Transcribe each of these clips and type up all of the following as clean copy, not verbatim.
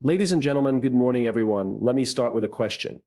Ladies and gentlemen, good morning, everyone. Let me start with a question.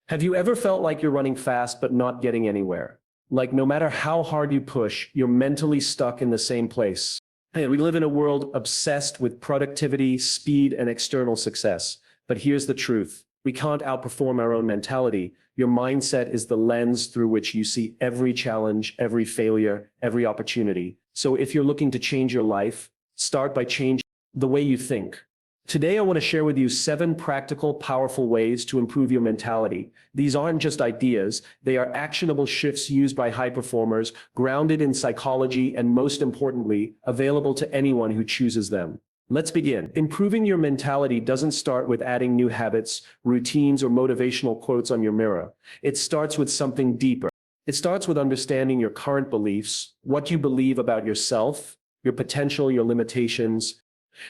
Have you ever felt like you're running fast but not getting anywhere? Like no matter how hard you push, you're mentally stuck in the same place. Hey, we live in a world obsessed with productivity, speed, and external success. But here's the truth. We can't outperform our own mentality. Your mindset is the lens through which you see every challenge, every failure, every opportunity. So if you're looking to change your life, start by changing the way you think. Today, I want to share with you 7 practical, powerful ways to improve your mentality. These aren't just ideas, they are actionable shifts used by high performers, grounded in psychology, and most importantly, available to anyone who chooses them. Let's begin. Improving your mentality doesn't start with adding new habits, routines, or motivational quotes on your mirror. It starts with something deeper. It starts with understanding your current beliefs, what you believe about yourself, your potential, your limitations,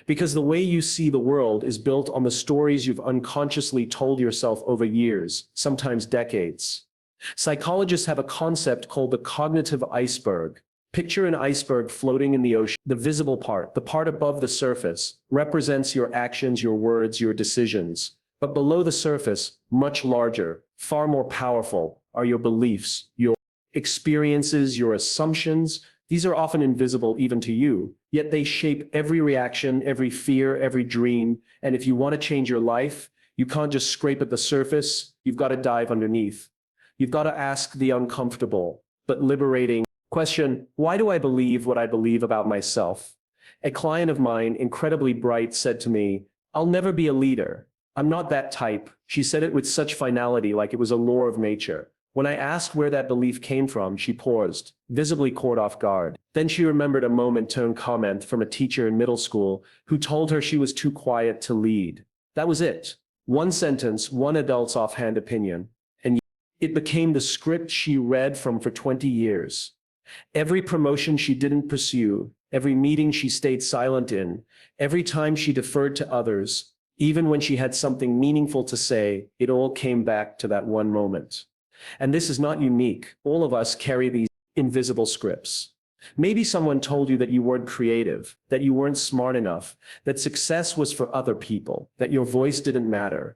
because the way you see the world is built on the stories you've unconsciously told yourself over years, sometimes decades. Psychologists have a concept called the cognitive iceberg. Picture an iceberg floating in the ocean. The visible part, the part above the surface, represents your actions, your words, your decisions. But below the surface, much larger, far more powerful, are your beliefs, your experiences, your assumptions. These are often invisible even to you, yet they shape every reaction, every fear, every dream. And if you want to change your life, you can't just scrape at the surface, you've got to dive underneath. You've got to ask the uncomfortable, but liberating question, why do I believe what I believe about myself? A client of mine, incredibly bright, said to me, I'll never be a leader. I'm not that type. She said it with such finality, like it was a law of nature. When I asked where that belief came from, she paused, visibly caught off guard. Then she remembered a moment-tone comment from a teacher in middle school who told her she was too quiet to lead. That was it. One sentence, one adult's offhand opinion, and it became the script she read from for 20 years. Every promotion she didn't pursue, every meeting she stayed silent in, every time she deferred to others, even when she had something meaningful to say, it all came back to that one moment. And this is not unique. All of us carry these invisible scripts. Maybe someone told you that you weren't creative, that you weren't smart enough, that success was for other people, that your voice didn't matter.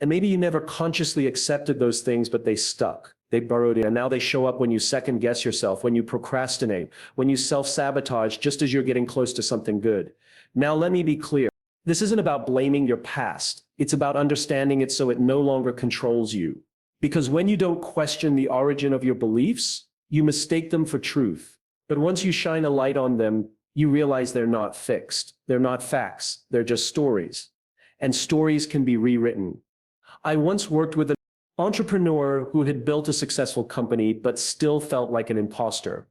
And maybe you never consciously accepted those things, but they stuck. They burrowed in, and now they show up when you second guess yourself, when you procrastinate, when you self-sabotage just as you're getting close to something good. Now let me be clear. This isn't about blaming your past. It's about understanding it so it no longer controls you. Because when you don't question the origin of your beliefs, you mistake them for truth. But once you shine a light on them, you realize they're not fixed. They're not facts. They're just stories. And stories can be rewritten. I once worked with an entrepreneur who had built a successful company but still felt like an imposter.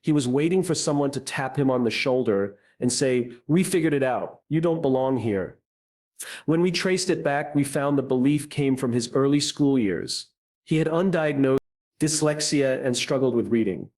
He was waiting for someone to tap him on the shoulder and say, "We figured it out. You don't belong here." When we traced it back, we found the belief came from his early school years. He had undiagnosed dyslexia and struggled with reading.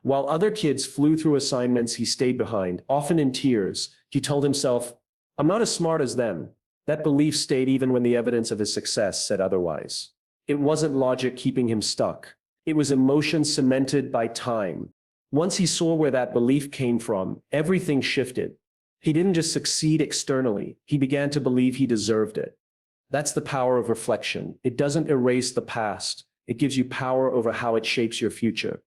While other kids flew through assignments, he stayed behind, often in tears. He told himself, "I'm not as smart as them." That belief stayed even when the evidence of his success said otherwise. It wasn't logic keeping him stuck. It was emotion cemented by time. Once he saw where that belief came from, everything shifted. He didn't just succeed externally, he began to believe he deserved it. That's the power of reflection. It doesn't erase the past. It gives you power over how it shapes your future.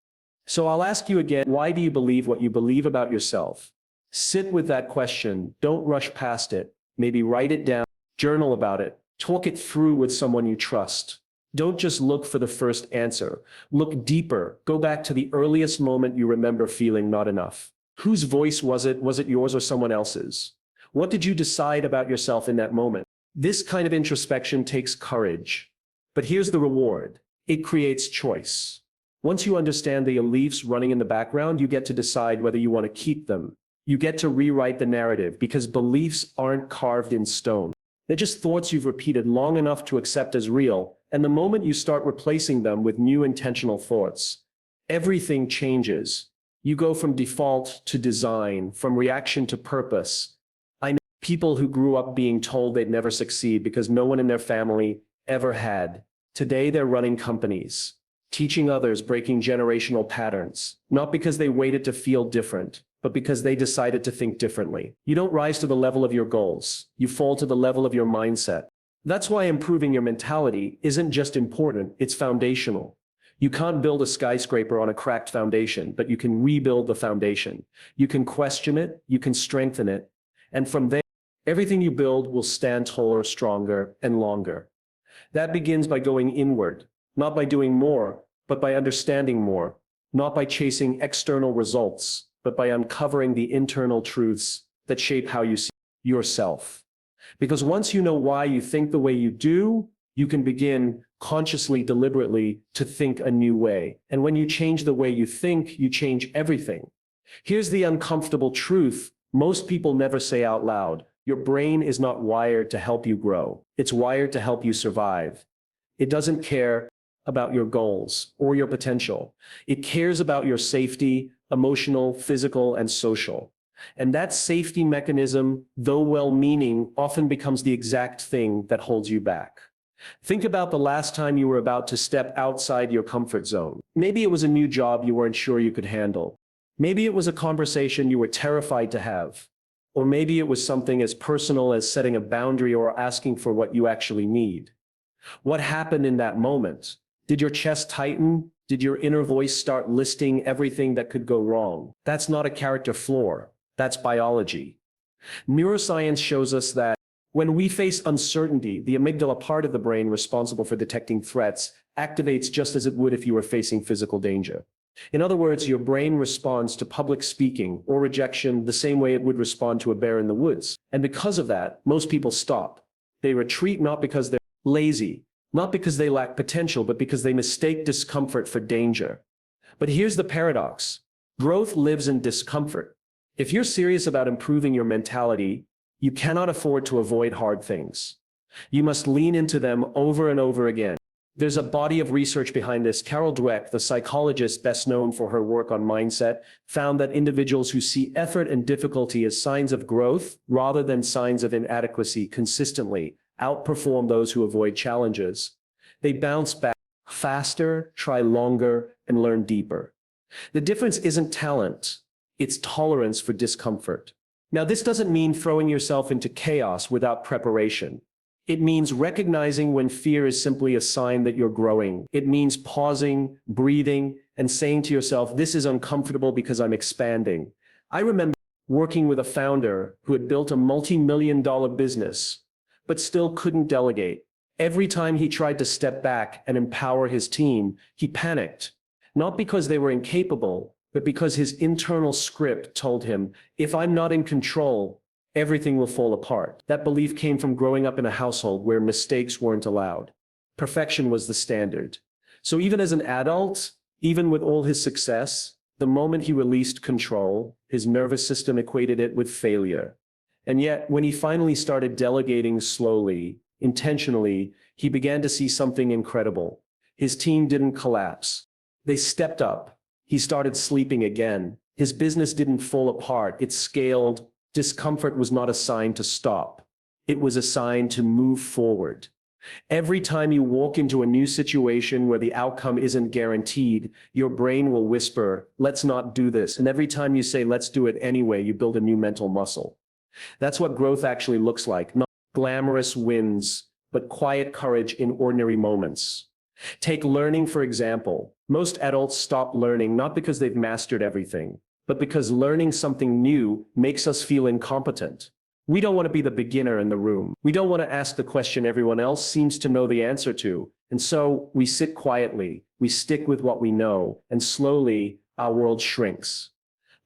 So I'll ask you again, why do you believe what you believe about yourself? Sit with that question. Don't rush past it. Maybe write it down, journal about it, talk it through with someone you trust. Don't just look for the first answer. Look deeper. Go back to the earliest moment you remember feeling not enough. Whose voice was it? Was it yours or someone else's? What did you decide about yourself in that moment? This kind of introspection takes courage. But here's the reward. It creates choice. Once you understand the beliefs running in the background, you get to decide whether you want to keep them. You get to rewrite the narrative because beliefs aren't carved in stone. They're just thoughts you've repeated long enough to accept as real, and the moment you start replacing them with new intentional thoughts, everything changes. You go from default to design, from reaction to purpose. I know people who grew up being told they'd never succeed because no one in their family ever had. Today they're running companies, teaching others, breaking generational patterns, not because they waited to feel different, but because they decided to think differently. You don't rise to the level of your goals. You fall to the level of your mindset. That's why improving your mentality isn't just important, it's foundational. You can't build a skyscraper on a cracked foundation, but you can rebuild the foundation. You can question it, you can strengthen it, and from there, everything you build will stand taller, stronger, and longer. That begins by going inward, not by doing more, but by understanding more, not by chasing external results, but by uncovering the internal truths that shape how you see yourself. Because once you know why you think the way you do, you can begin consciously, deliberately to think a new way. And when you change the way you think, you change everything. Here's the uncomfortable truth most people never say out loud. Your brain is not wired to help you grow. It's wired to help you survive. It doesn't care about your goals or your potential. It cares about your safety, emotional, physical, and social. And that safety mechanism, though well-meaning, often becomes the exact thing that holds you back. Think about the last time you were about to step outside your comfort zone. Maybe it was a new job you weren't sure you could handle. Maybe it was a conversation you were terrified to have. Or maybe it was something as personal as setting a boundary or asking for what you actually need. What happened in that moment? Did your chest tighten? Did your inner voice start listing everything that could go wrong? That's not a character flaw. That's biology. Neuroscience shows us that when we face uncertainty, the amygdala, part of the brain responsible for detecting threats, activates just as it would if you were facing physical danger. In other words, your brain responds to public speaking or rejection the same way it would respond to a bear in the woods. And because of that, most people stop. They retreat not because they're lazy, not because they lack potential, but because they mistake discomfort for danger. But here's the paradox. Growth lives in discomfort. If you're serious about improving your mentality, you cannot afford to avoid hard things. You must lean into them over and over again. There's a body of research behind this. Carol Dweck, the psychologist best known for her work on mindset, found that individuals who see effort and difficulty as signs of growth rather than signs of inadequacy consistently outperform those who avoid challenges. They bounce back faster, try longer, and learn deeper. The difference isn't talent, it's tolerance for discomfort. Now, this doesn't mean throwing yourself into chaos without preparation. It means recognizing when fear is simply a sign that you're growing. It means pausing, breathing, and saying to yourself, this is uncomfortable because I'm expanding. I remember working with a founder who had built a multi-million-dollar business, but still couldn't delegate. Every time he tried to step back and empower his team, he panicked. Not because they were incapable, but because his internal script told him, if I'm not in control, everything will fall apart. That belief came from growing up in a household where mistakes weren't allowed. Perfection was the standard. So even as an adult, even with all his success, the moment he released control, his nervous system equated it with failure. And yet, when he finally started delegating slowly, intentionally, he began to see something incredible. His team didn't collapse. They stepped up. He started sleeping again. His business didn't fall apart. It scaled. Discomfort was not a sign to stop. It was a sign to move forward. Every time you walk into a new situation where the outcome isn't guaranteed, your brain will whisper, let's not do this. And every time you say, let's do it anyway, you build a new mental muscle. That's what growth actually looks like. Not glamorous wins, but quiet courage in ordinary moments. Take learning, for example. Most adults stop learning not because they've mastered everything, but because learning something new makes us feel incompetent. We don't want to be the beginner in the room. We don't want to ask the question everyone else seems to know the answer to. And so we sit quietly, we stick with what we know, and slowly our world shrinks.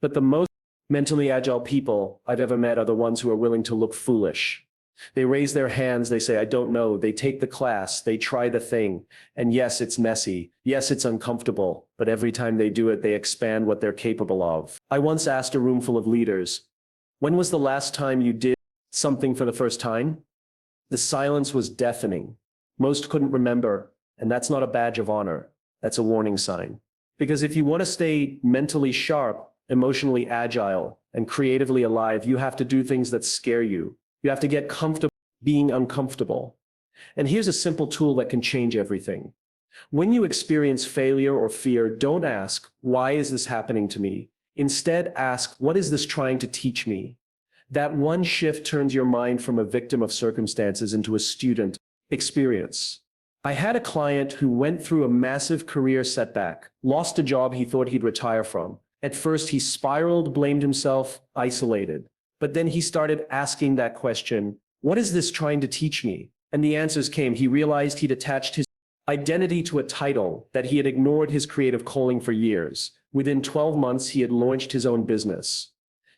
But the most mentally agile people I've ever met are the ones who are willing to look foolish. They raise their hands, they say, I don't know. They take the class, they try the thing. And yes, it's messy. Yes, it's uncomfortable. But every time they do it, they expand what they're capable of. I once asked a room full of leaders, when was the last time you did something for the first time? The silence was deafening. Most couldn't remember, and that's not a badge of honor. That's a warning sign. Because if you want to stay mentally sharp, emotionally agile, and creatively alive, you have to do things that scare you. You have to get comfortable being uncomfortable. And here's a simple tool that can change everything. When you experience failure or fear, don't ask, why is this happening to me? Instead, ask, what is this trying to teach me? That one shift turns your mind from a victim of circumstances into a student experience. I had a client who went through a massive career setback, lost a job he thought he'd retire from. At first, he spiraled, blamed himself, isolated. But then he started asking that question, what is this trying to teach me? And the answers came. He realized he'd attached his identity to a title, that he had ignored his creative calling for years. Within 12 months, he had launched his own business.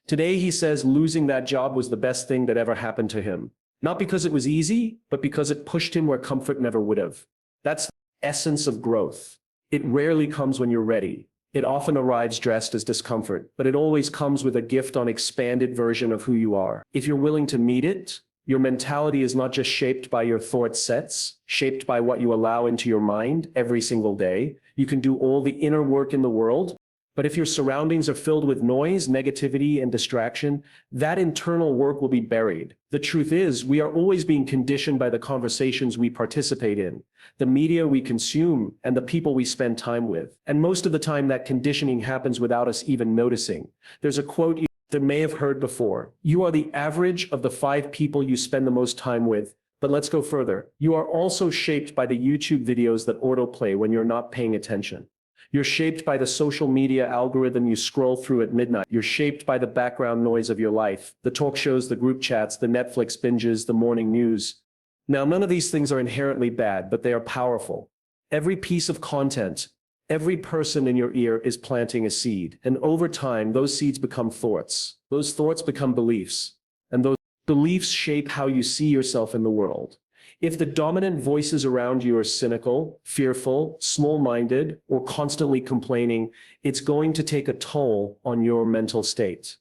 Today, he says losing that job was the best thing that ever happened to him. Not because it was easy, but because it pushed him where comfort never would have. That's the essence of growth. It rarely comes when you're ready. It often arrives dressed as discomfort, but it always comes with a gift on expanded version of who you are. If you're willing to meet it, your mentality is not just shaped by your thought sets, shaped by what you allow into your mind every single day. You can do all the inner work in the world, but if your surroundings are filled with noise, negativity, and distraction, that internal work will be buried. The truth is, we are always being conditioned by the conversations we participate in, the media we consume, and the people we spend time with. And most of the time, that conditioning happens without us even noticing. There's a quote you may have heard before. You are the average of the 5 people you spend the most time with. But let's go further. You are also shaped by the YouTube videos that autoplay when you're not paying attention. You're shaped by the social media algorithm you scroll through at midnight. You're shaped by the background noise of your life, the talk shows, the group chats, the Netflix binges, the morning news. Now, none of these things are inherently bad, but they are powerful. Every piece of content, every person in your ear is planting a seed. And over time, those seeds become thoughts. Those thoughts become beliefs. And those beliefs shape how you see yourself in the world. If the dominant voices around you are cynical, fearful, small-minded, or constantly complaining, it's going to take a toll on your mental state.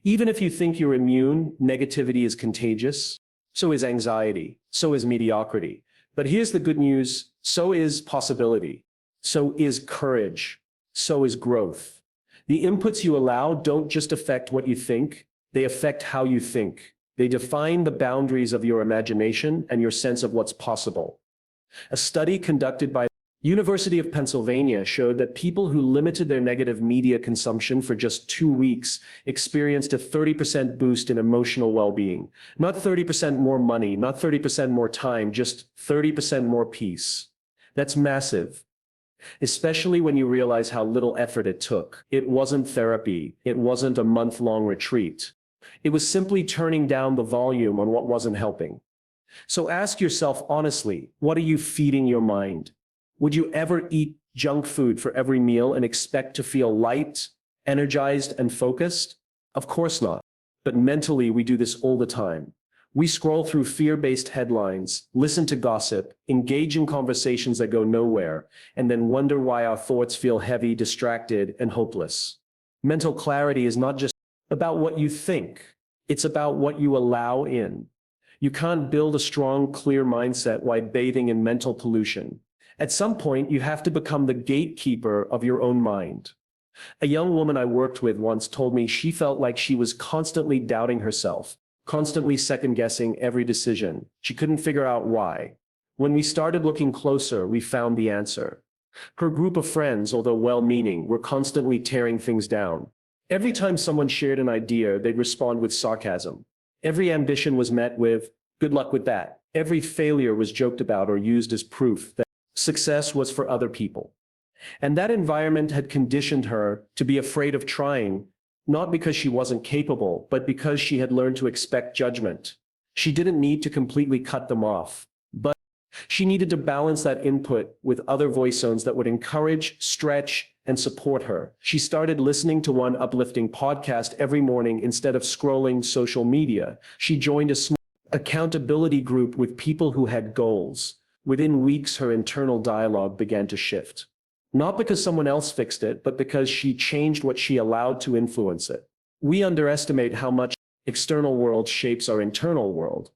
Even if you think you're immune, negativity is contagious. So is anxiety. So is mediocrity. But here's the good news. So is possibility. So is courage. So is growth. The inputs you allow don't just affect what you think, they affect how you think. They define the boundaries of your imagination and your sense of what's possible. A study conducted by the University of Pennsylvania showed that people who limited their negative media consumption for just 2 weeks experienced a 30% boost in emotional well-being. Not 30% more money, not 30% more time, just 30% more peace. That's massive. Especially when you realize how little effort it took. It wasn't therapy. It wasn't a month-long retreat. It was simply turning down the volume on what wasn't helping. So ask yourself honestly, what are you feeding your mind? Would you ever eat junk food for every meal and expect to feel light, energized, and focused? Of course not. But mentally, we do this all the time. We scroll through fear-based headlines, listen to gossip, engage in conversations that go nowhere, and then wonder why our thoughts feel heavy, distracted, and hopeless. Mental clarity is not just about what you think. It's about what you allow in. You can't build a strong, clear mindset while bathing in mental pollution. At some point, you have to become the gatekeeper of your own mind. A young woman I worked with once told me she felt like she was constantly doubting herself, constantly second-guessing every decision. She couldn't figure out why. When we started looking closer, we found the answer. Her group of friends, although well-meaning, were constantly tearing things down. Every time someone shared an idea, they'd respond with sarcasm. Every ambition was met with, good luck with that. Every failure was joked about or used as proof that success was for other people. And that environment had conditioned her to be afraid of trying, not because she wasn't capable, but because she had learned to expect judgment. She didn't need to completely cut them off, but she needed to balance that input with other voice zones that would encourage, stretch, and support her. She started listening to one uplifting podcast every morning instead of scrolling social media. She joined a small accountability group with people who had goals. Within weeks, her internal dialogue began to shift. Not because someone else fixed it, but because she changed what she allowed to influence it. We underestimate how much the external world shapes our internal world.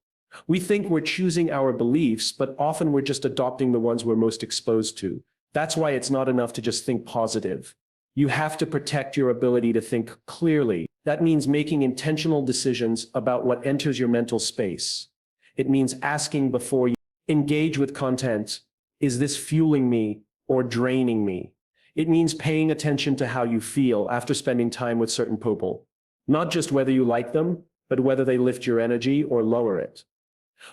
We think we're choosing our beliefs, but often we're just adopting the ones we're most exposed to. That's why it's not enough to just think positive. You have to protect your ability to think clearly. That means making intentional decisions about what enters your mental space. It means asking before you engage with content, is this fueling me or draining me? It means paying attention to how you feel after spending time with certain people. Not just whether you like them, but whether they lift your energy or lower it.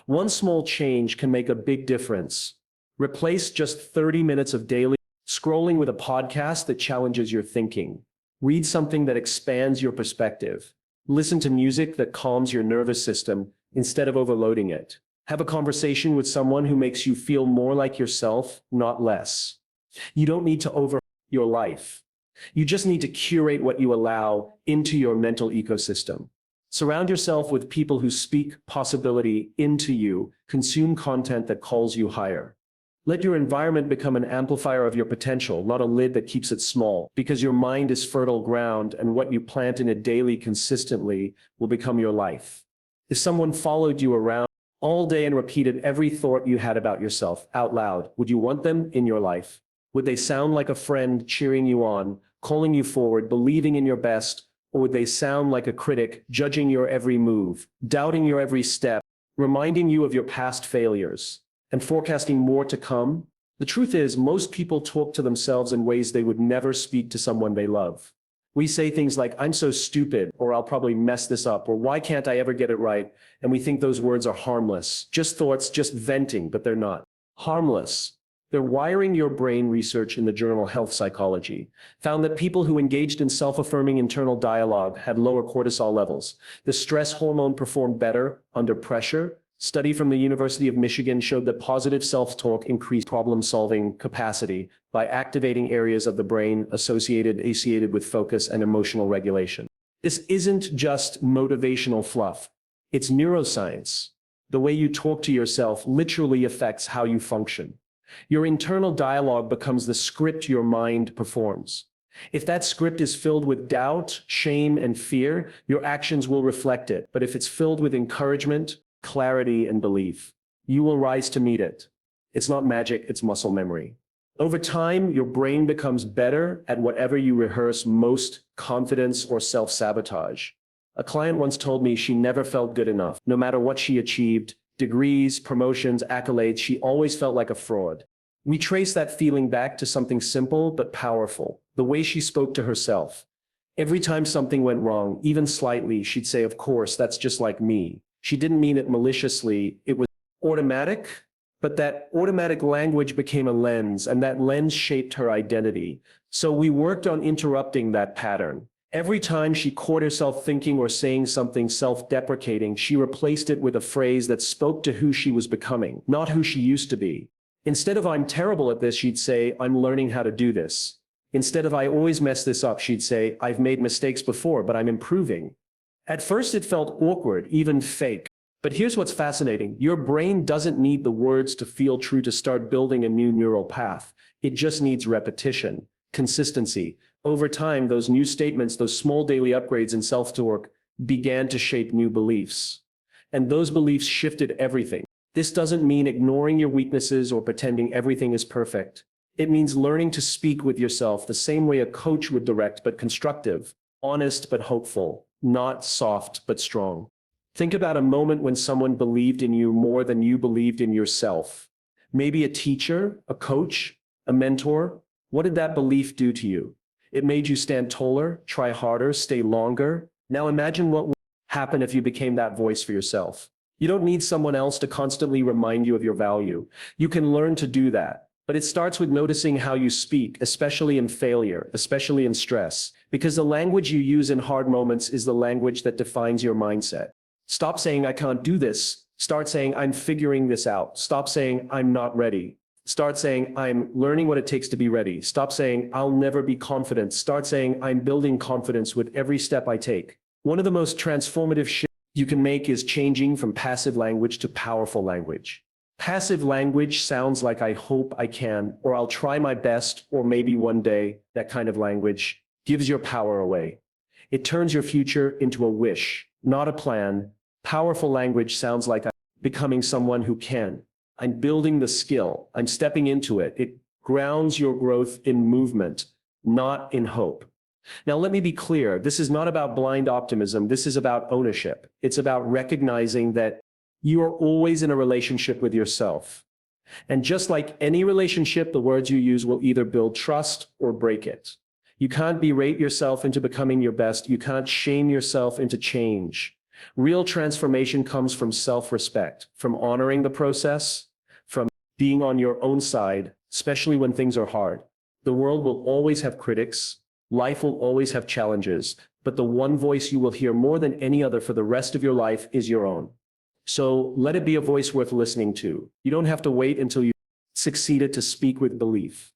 One small change can make a big difference. Replace just 30 minutes of daily scrolling with a podcast that challenges your thinking. Read something that expands your perspective. Listen to music that calms your nervous system instead of overloading it. Have a conversation with someone who makes you feel more like yourself, not less. You don't need to overhaul your life. You just need to curate what you allow into your mental ecosystem. Surround yourself with people who speak possibility into you, consume content that calls you higher. Let your environment become an amplifier of your potential, not a lid that keeps it small, because your mind is fertile ground and what you plant in it daily consistently will become your life. If someone followed you around all day and repeated every thought you had about yourself out loud, would you want them in your life? Would they sound like a friend cheering you on, calling you forward, believing in your best, or would they sound like a critic, judging your every move, doubting your every step, reminding you of your past failures, and forecasting more to come? The truth is, most people talk to themselves in ways they would never speak to someone they love. We say things like, I'm so stupid, or I'll probably mess this up, or why can't I ever get it right? And we think those words are harmless. Just thoughts, just venting, but they're not. Harmless. They're wiring your brain. Research in the journal Health Psychology found that people who engaged in self-affirming internal dialogue had lower cortisol levels. The stress hormone performed better under pressure. Study from the University of Michigan showed that positive self-talk increased problem-solving capacity by activating areas of the brain associated with focus and emotional regulation. This isn't just motivational fluff. It's neuroscience. The way you talk to yourself literally affects how you function. Your internal dialogue becomes the script your mind performs. If that script is filled with doubt, shame, and fear, your actions will reflect it. But if it's filled with encouragement, clarity, and belief, you will rise to meet it. It's not magic, it's muscle memory. Over time, your brain becomes better at whatever you rehearse most: confidence or self-sabotage. A client once told me she never felt good enough. No matter what she achieved, degrees, promotions, accolades, she always felt like a fraud. We trace that feeling back to something simple but powerful: the way she spoke to herself. Every time something went wrong, even slightly, she'd say, "Of course, that's just like me." She didn't mean it maliciously. It was automatic, but that automatic language became a lens, and that lens shaped her identity. So we worked on interrupting that pattern. Every time she caught herself thinking or saying something self-deprecating, she replaced it with a phrase that spoke to who she was becoming, not who she used to be. Instead of "I'm terrible at this," she'd say, "I'm learning how to do this." Instead of "I always mess this up," she'd say, "I've made mistakes before, but I'm improving." At first it felt awkward, even fake. But here's what's fascinating. Your brain doesn't need the words to feel true to start building a new neural path. It just needs repetition, consistency. Over time, those new statements, those small daily upgrades in self-talk began to shape new beliefs. And those beliefs shifted everything. This doesn't mean ignoring your weaknesses or pretending everything is perfect. It means learning to speak with yourself the same way a coach would direct, but constructive, honest but hopeful, not soft but strong. Think about a moment when someone believed in you more than you believed in yourself. Maybe a teacher, a coach, a mentor. What did that belief do to you? It made you stand taller, try harder, stay longer. Now imagine what would happen if you became that voice for yourself. You don't need someone else to constantly remind you of your value. You can learn to do that. But it starts with noticing how you speak, especially in failure, especially in stress, because the language you use in hard moments is the language that defines your mindset. Stop saying, "I can't do this." Start saying, "I'm figuring this out." Stop saying, "I'm not ready." Start saying, "I'm learning what it takes to be ready." Stop saying, "I'll never be confident." Start saying, "I'm building confidence with every step I take." One of the most transformative shifts you can make is changing from passive language to powerful language. Passive language sounds like "I hope I can," or "I'll try my best," or "maybe one day." That kind of language gives your power away. It turns your future into a wish, not a plan. Powerful language sounds like "I'm becoming someone who can." "I'm building the skill." "I'm stepping into it." It grounds your growth in movement, not in hope. Now, let me be clear. This is not about blind optimism. This is about ownership. It's about recognizing that you are always in a relationship with yourself. And just like any relationship, the words you use will either build trust or break it. You can't berate yourself into becoming your best. You can't shame yourself into change. Real transformation comes from self-respect, from honoring the process, from being on your own side, especially when things are hard. The world will always have critics. Life will always have challenges, but the one voice you will hear more than any other for the rest of your life is your own. So let it be a voice worth listening to. You don't have to wait until you succeeded to speak with belief.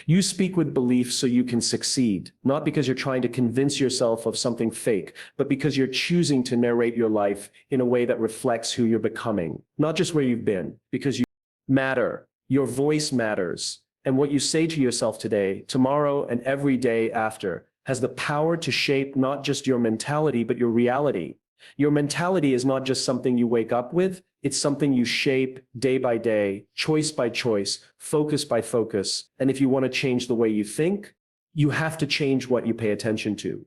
You speak with belief so you can succeed, not because you're trying to convince yourself of something fake, but because you're choosing to narrate your life in a way that reflects who you're becoming, not just where you've been, because you matter. Your voice matters. And what you say to yourself today, tomorrow, and every day after has the power to shape not just your mentality, but your reality. Your mentality is not just something you wake up with, it's something you shape day by day, choice by choice, focus by focus. And if you want to change the way you think, you have to change what you pay attention to.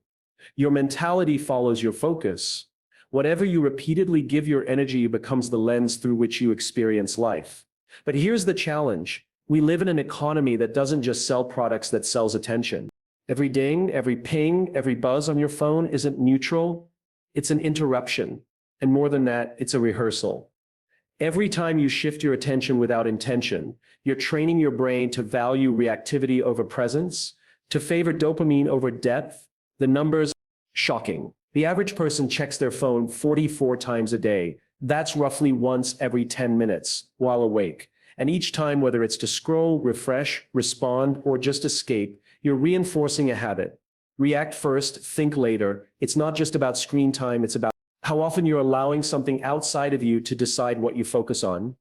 Your mentality follows your focus. Whatever you repeatedly give your energy becomes the lens through which you experience life. But here's the challenge. We live in an economy that doesn't just sell products, that sells attention. Every ding, every ping, every buzz on your phone isn't neutral. It's an interruption. And more than that, it's a rehearsal. Every time you shift your attention without intention, you're training your brain to value reactivity over presence, to favor dopamine over depth. The numbers are shocking. The average person checks their phone 44 times a day. That's roughly once every 10 minutes while awake. And each time, whether it's to scroll, refresh, respond, or just escape, you're reinforcing a habit. React first, think later. It's not just about screen time, it's about how often you're allowing something outside of you to decide what you focus on.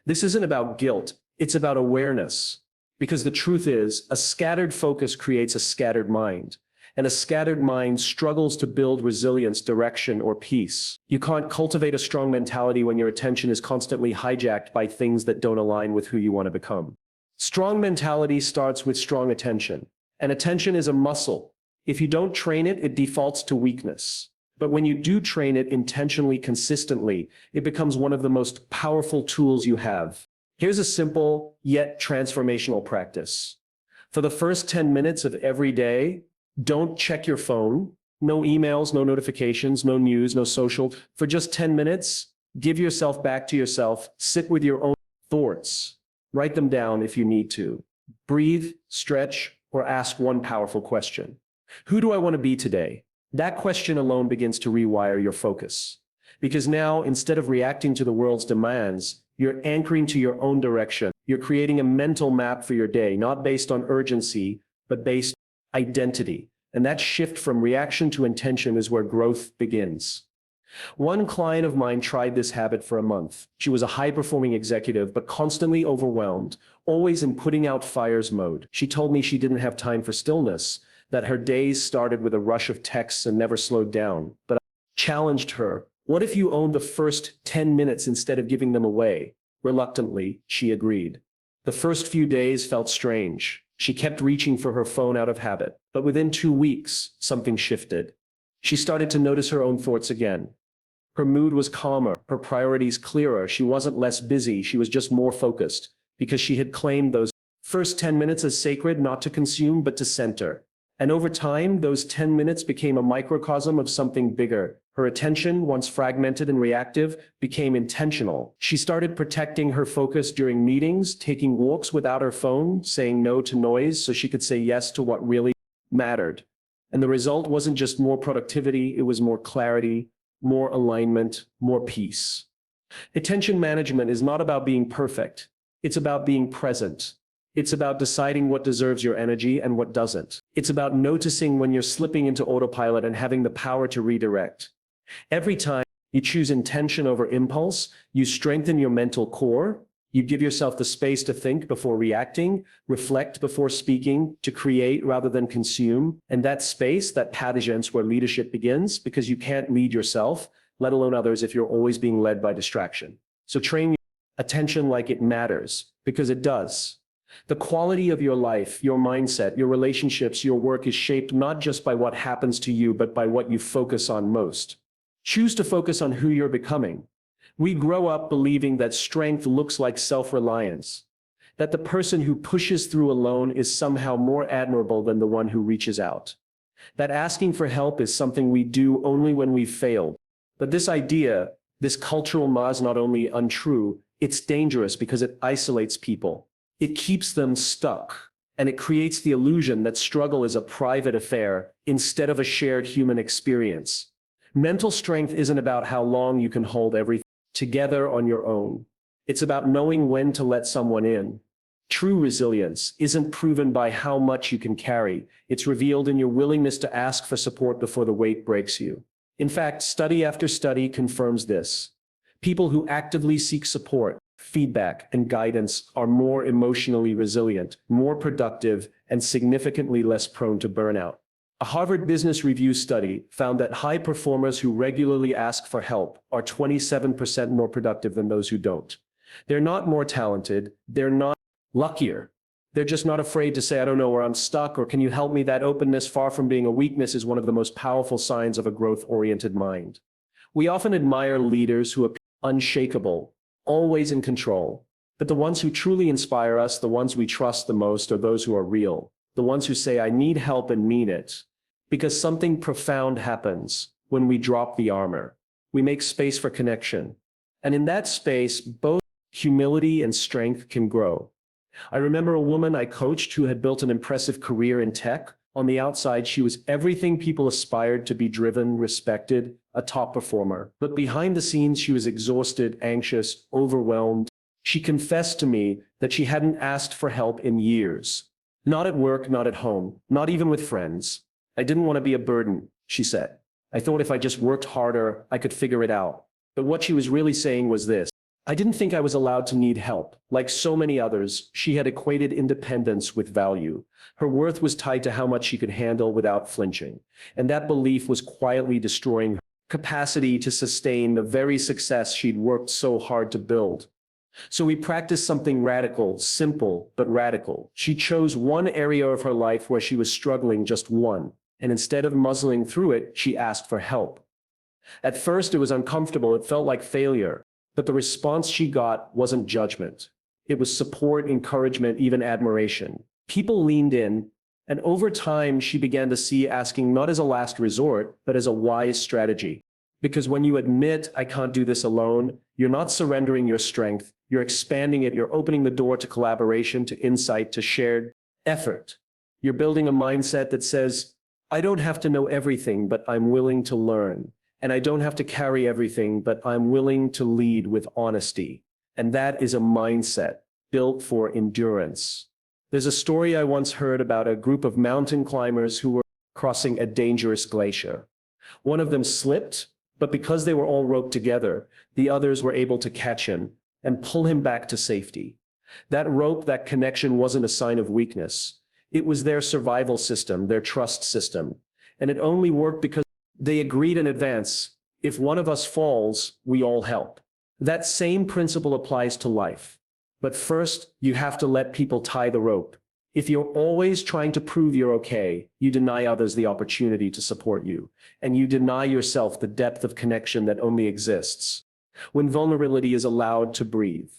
This isn't about guilt, it's about awareness. Because the truth is, a scattered focus creates a scattered mind. And a scattered mind struggles to build resilience, direction, or peace. You can't cultivate a strong mentality when your attention is constantly hijacked by things that don't align with who you want to become. Strong mentality starts with strong attention. And attention is a muscle. If you don't train it, it defaults to weakness. But when you do train it intentionally, consistently, it becomes one of the most powerful tools you have. Here's a simple yet transformational practice. For the first 10 minutes of every day, don't check your phone. No emails, no notifications, no news, no social. For just 10 minutes, give yourself back to yourself. Sit with your own thoughts. Write them down if you need to. Breathe, stretch, or ask one powerful question. Who do I want to be today? That question alone begins to rewire your focus. Because now, instead of reacting to the world's demands, you're anchoring to your own direction. You're creating a mental map for your day, not based on urgency, but based on identity. And that shift from reaction to intention is where growth begins. One client of mine tried this habit for a month. She was a high-performing executive, but constantly overwhelmed, always in putting out fires mode. She told me she didn't have time for stillness, that her days started with a rush of texts and never slowed down. But I challenged her. What if you owned the first 10 minutes instead of giving them away? Reluctantly, she agreed. The first few days felt strange. She kept reaching for her phone out of habit. But within 2 weeks, something shifted. She started to notice her own thoughts again. Her mood was calmer, her priorities clearer. She wasn't less busy, she was just more focused, because she had claimed those first 10 minutes as sacred, not to consume, but to center. And over time, those 10 minutes became a microcosm of something bigger. Her attention, once fragmented and reactive, became intentional. She started protecting her focus during meetings, taking walks without her phone, saying no to noise so she could say yes to what really mattered. And the result wasn't just more productivity, it was more clarity, more alignment, more peace. Attention management is not about being perfect. It's about being present. It's about deciding what deserves your energy and what doesn't. It's about noticing when you're slipping into autopilot and having the power to redirect. Every time you choose intention over impulse, you strengthen your mental core. You give yourself the space to think before reacting, reflect before speaking, to create rather than consume. And that space, that patience where leadership begins, because you can't lead yourself, let alone others, if you're always being led by distraction. So train your attention like it matters, because it does. The quality of your life, your mindset, your relationships, your work is shaped not just by what happens to you, but by what you focus on most. Choose to focus on who you're becoming. We grow up believing that strength looks like self-reliance, that the person who pushes through alone is somehow more admirable than the one who reaches out, that asking for help is something we do only when we've failed. But this idea, this cultural law is not only untrue, it's dangerous because it isolates people. It keeps them stuck, and it creates the illusion that struggle is a private affair instead of a shared human experience. Mental strength isn't about how long you can hold everything together on your own. It's about knowing when to let someone in. True resilience isn't proven by how much you can carry. It's revealed in your willingness to ask for support before the weight breaks you. In fact, study after study confirms this. People who actively seek support, feedback, and guidance are more emotionally resilient, more productive, and significantly less prone to burnout. A Harvard Business Review study found that high performers who regularly ask for help are 27% more productive than those who don't. They're not more talented, they're not luckier. They're just not afraid to say, I don't know where I'm stuck, or can you help me? That openness, far from being a weakness, is one of the most powerful signs of a growth-oriented mind. We often admire leaders who appear unshakable, always in control. But the ones who truly inspire us, the ones we trust the most, are those who are real. The ones who say, I need help and mean it. Because something profound happens when we drop the armor. We make space for connection. And in that space, both humility and strength can grow. I remember a woman I coached who had built an impressive career in tech. On the outside, she was everything people aspired to be: driven, respected, a top performer. But behind the scenes, she was exhausted, anxious, overwhelmed. She confessed to me that she hadn't asked for help in years. Not at work, not at home, not even with friends. I didn't want to be a burden, she said. I thought if I just worked harder, I could figure it out. But what she was really saying was this: I didn't think I was allowed to need help. Like so many others, she had equated independence with value. Her worth was tied to how much she could handle without flinching. And that belief was quietly destroying her capacity to sustain the very success she'd worked so hard to build. So we practiced something radical, simple, but radical. She chose one area of her life where she was struggling, just one. And instead of muzzling through it, she asked for help. At first, it was uncomfortable. It felt like failure. But the response she got wasn't judgment. It was support, encouragement, even admiration. People leaned in, and over time, she began to see asking not as a last resort, but as a wise strategy. Because when you admit, I can't do this alone, you're not surrendering your strength, you're expanding it, you're opening the door to collaboration, to insight, to shared effort. You're building a mindset that says, I don't have to know everything, but I'm willing to learn. And I don't have to carry everything, but I'm willing to lead with honesty. And that is a mindset built for endurance. There's a story I once heard about a group of mountain climbers who were crossing a dangerous glacier. One of them slipped, but because they were all roped together, the others were able to catch him and pull him back to safety. That rope, that connection, wasn't a sign of weakness. It was their survival system, their trust system. And it only worked because they agreed in advance. If one of us falls, we all help. That same principle applies to life. But first, you have to let people tie the rope. If you're always trying to prove you're okay, you deny others the opportunity to support you, and you deny yourself the depth of connection that only exists when vulnerability is allowed to breathe.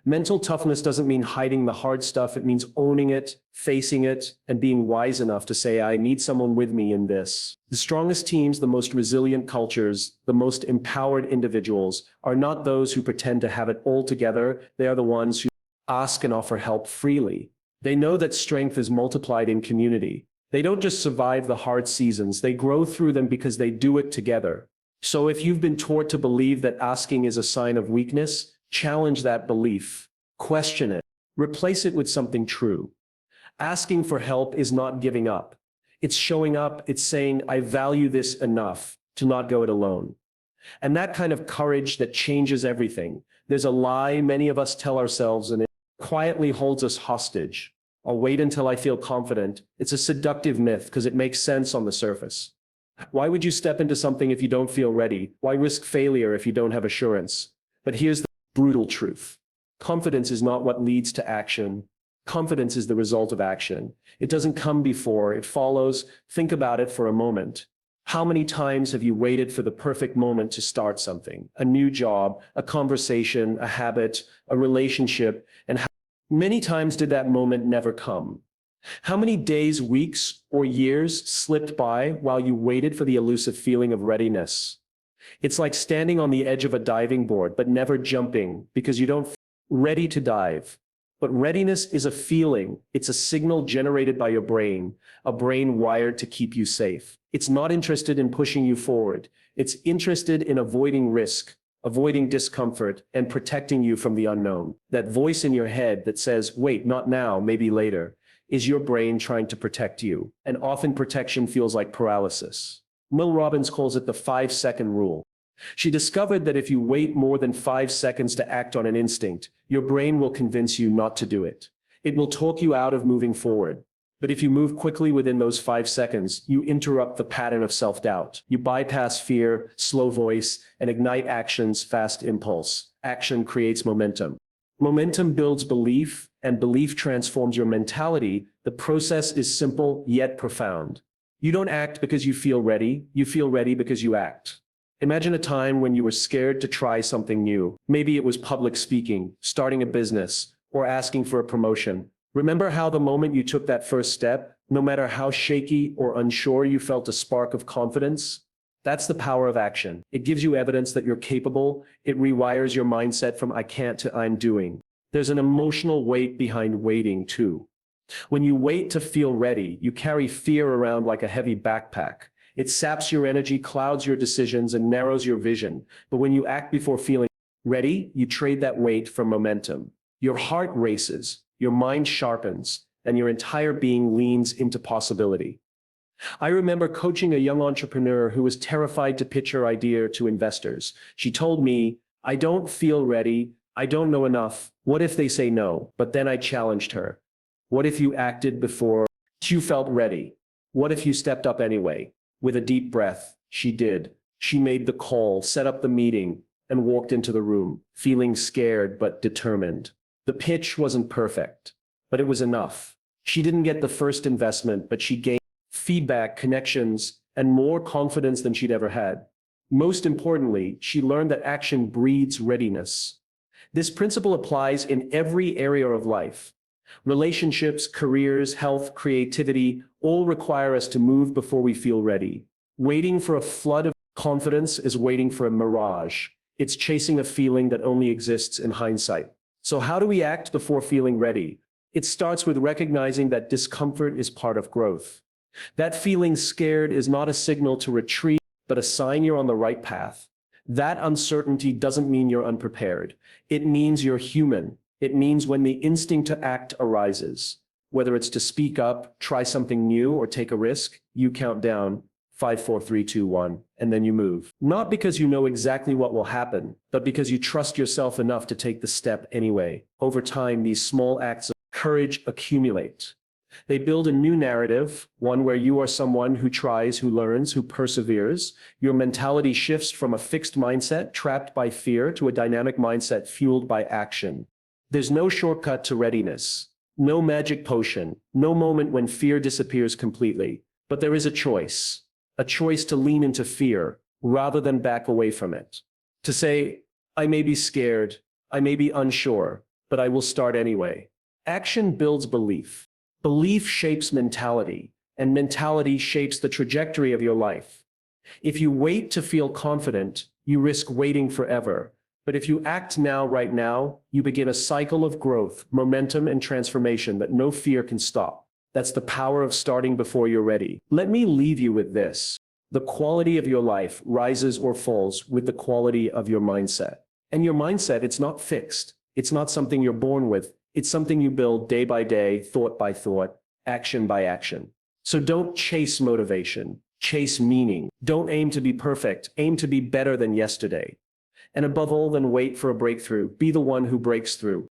Mental toughness doesn't mean hiding the hard stuff. It means owning it, facing it, and being wise enough to say, I need someone with me in this. The strongest teams, the most resilient cultures, the most empowered individuals are not those who pretend to have it all together. They are the ones who ask and offer help freely. They know that strength is multiplied in community. They don't just survive the hard seasons, they grow through them because they do it together. So if you've been taught to believe that asking is a sign of weakness, challenge that belief. Question it. Replace it with something true. Asking for help is not giving up. It's showing up. It's saying, I value this enough to not go it alone. And that kind of courage that changes everything. There's a lie many of us tell ourselves, and it quietly holds us hostage. I'll wait until I feel confident. It's a seductive myth because it makes sense on the surface. Why would you step into something if you don't feel ready? Why risk failure if you don't have assurance? But here's the brutal truth. Confidence is not what leads to action. Confidence is the result of action. It doesn't come before, it follows. Think about it for a moment. How many times have you waited for the perfect moment to start something? A new job, a conversation, a habit, a relationship, and how many times did that moment never come? How many days, weeks, or years slipped by while you waited for the elusive feeling of readiness? It's like standing on the edge of a diving board, but never jumping because you don't feel ready to dive. But readiness is a feeling. It's a signal generated by your brain, a brain wired to keep you safe. It's not interested in pushing you forward. It's interested in avoiding risk, avoiding discomfort, and protecting you from the unknown. That voice in your head that says, wait, not now, maybe later, is your brain trying to protect you. And often protection feels like paralysis. Mel Robbins calls it the 5-second rule. She discovered that if you wait more than 5 seconds to act on an instinct, your brain will convince you not to do it. It will talk you out of moving forward. But if you move quickly within those 5 seconds, you interrupt the pattern of self-doubt. You bypass fear, slow voice, and ignite action's fast impulse. Action creates momentum. Momentum builds belief, and belief transforms your mentality. The process is simple yet profound. You don't act because you feel ready because you act. Imagine a time when you were scared to try something new. Maybe it was public speaking, starting a business, or asking for a promotion. Remember how the moment you took that first step, no matter how shaky or unsure, you felt a spark of confidence? That's the power of action. It gives you evidence that you're capable. It rewires your mindset from I can't to I'm doing. There's an emotional weight behind waiting too. When you wait to feel ready, you carry fear around like a heavy backpack. It saps your energy, clouds your decisions, and narrows your vision. But when you act before feeling ready, you trade that weight for momentum. Your heart races, your mind sharpens, and your entire being leans into possibility. I remember coaching a young entrepreneur who was terrified to pitch her idea to investors. She told me, I don't feel ready. I don't know enough. What if they say no? But then I challenged her. What if you acted before you felt ready? What if you stepped up anyway? With a deep breath, she did. She made the call, set up the meeting, and walked into the room, feeling scared but determined. The pitch wasn't perfect, but it was enough. She didn't get the first investment, but she gained feedback, connections, and more confidence than she'd ever had. Most importantly, she learned that action breeds readiness. This principle applies in every area of life. Relationships, careers, health, creativity, all require us to move before we feel ready. Waiting for a flood of confidence is waiting for a mirage. It's chasing a feeling that only exists in hindsight. So how do we act before feeling ready? It starts with recognizing that discomfort is part of growth. That feeling scared is not a signal to retreat, but a sign you're on the right path. That uncertainty doesn't mean you're unprepared. It means you're human. It means when the instinct to act arises, whether it's to speak up, try something new, or take a risk, you count down 5, 4, 3, 2, 1, and then you move. Not because you know exactly what will happen, but because you trust yourself enough to take the step anyway. Over time, these small acts of courage accumulate. They build a new narrative, one where you are someone who tries, who learns, who perseveres. Your mentality shifts from a fixed mindset trapped by fear to a dynamic mindset fueled by action. There's no shortcut to readiness, no magic potion, no moment when fear disappears completely, but there is a choice to lean into fear rather than back away from it. To say, I may be scared, I may be unsure, but I will start anyway. Action builds belief. Belief shapes mentality, and mentality shapes the trajectory of your life. If you wait to feel confident, you risk waiting forever. But if you act now, right now, you begin a cycle of growth, momentum, and transformation that no fear can stop. That's the power of starting before you're ready. Let me leave you with this. The quality of your life rises or falls with the quality of your mindset. And your mindset, it's not fixed. It's not something you're born with. It's something you build day by day, thought by thought, action by action. So don't chase motivation, chase meaning. Don't aim to be perfect, aim to be better than yesterday. And above all, then wait for a breakthrough. Be the one who breaks through.